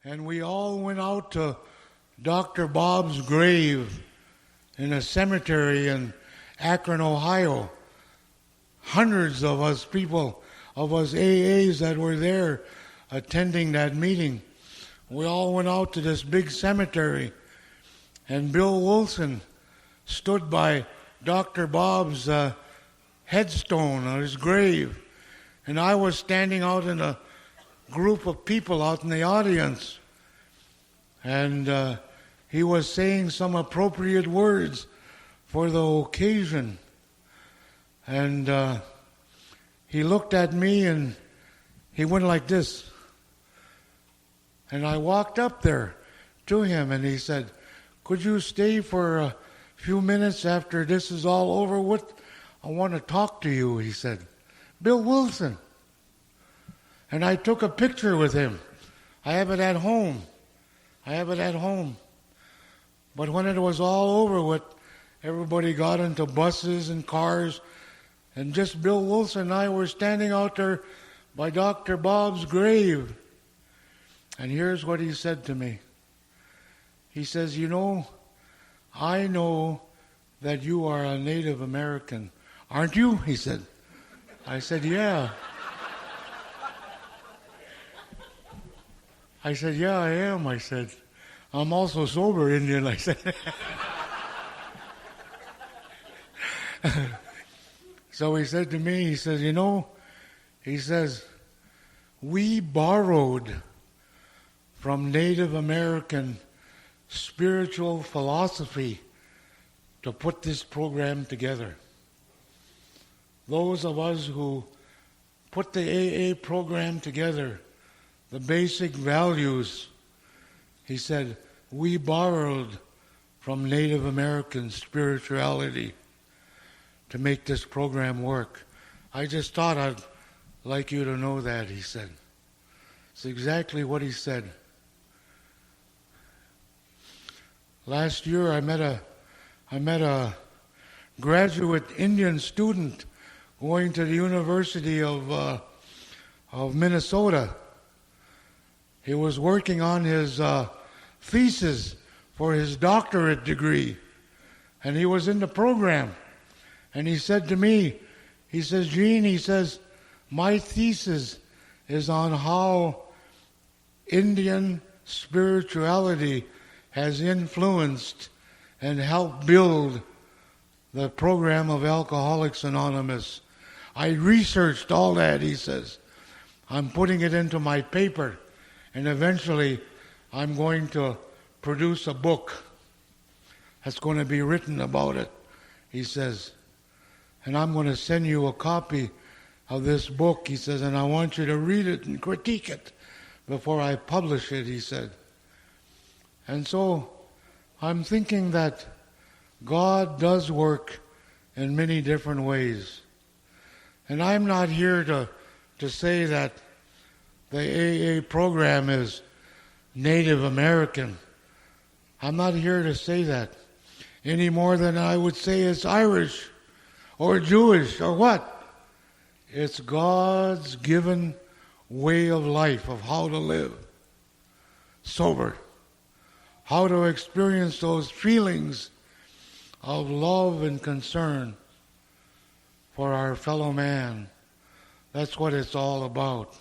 And we all went out to Dr. Bob's grave in a cemetery in Akron, Ohio. Hundreds of us people, of us AAs that were there attending that meeting. We all went out to this big cemetery, and Bill Wilson stood by Dr. Bob's headstone on his grave, and I was standing out in a group of people out in the audience, and he was saying some appropriate words for the occasion, and he looked at me and he went like this, and I walked up there to him and he said, "Could you stay for a few minutes after this is all over with? I want to talk to you," he said. Bill Wilson. And I took a picture with him. I have it at home. But when it was all over with, everybody got into buses and cars, and just Bill Wilson and I were standing out there by Dr. Bob's grave. And here's what he said to me. He says, "You know, I know that you are a Native American, aren't you?" he said. I said, "Yeah." I said, "Yeah, I am." I said, "I'm also sober Indian," I said. So he said to me, he says, "You know," he says, "we borrowed from Native American spiritual philosophy to put this program together. Those of us who put the AA program together, the basic values," he said, "we borrowed from Native American spirituality to make this program work. I just thought I'd like you to know that," he said. It's exactly what he said. Last year I met a graduate Indian student going to the University of Minnesota. He was working on his thesis for his doctorate degree, and he was in the program. And he said to me, he says, "Gene," he says, "my thesis is on how Indian spirituality has influenced and helped build the program of Alcoholics Anonymous. I researched all that," he says. "I'm putting it into my paper, and eventually I'm going to produce a book that's going to be written about it," he says. "And I'm going to send you a copy of this book," he says, "and I want you to read it and critique it before I publish it," he said. And so I'm thinking that God does work in many different ways. And I'm not here to say that the AA program is Native American. I'm not here to say that any more than I would say it's Irish or Jewish or what. It's God's given way of life, of how to live sober, how to experience those feelings of love and concern for our fellow man. That's what it's all about.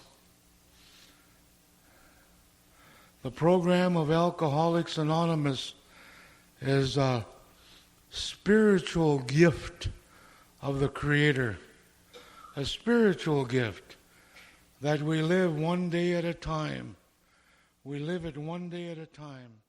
The program of Alcoholics Anonymous is a spiritual gift of the Creator, a spiritual gift that we live one day at a time. We live it one day at a time.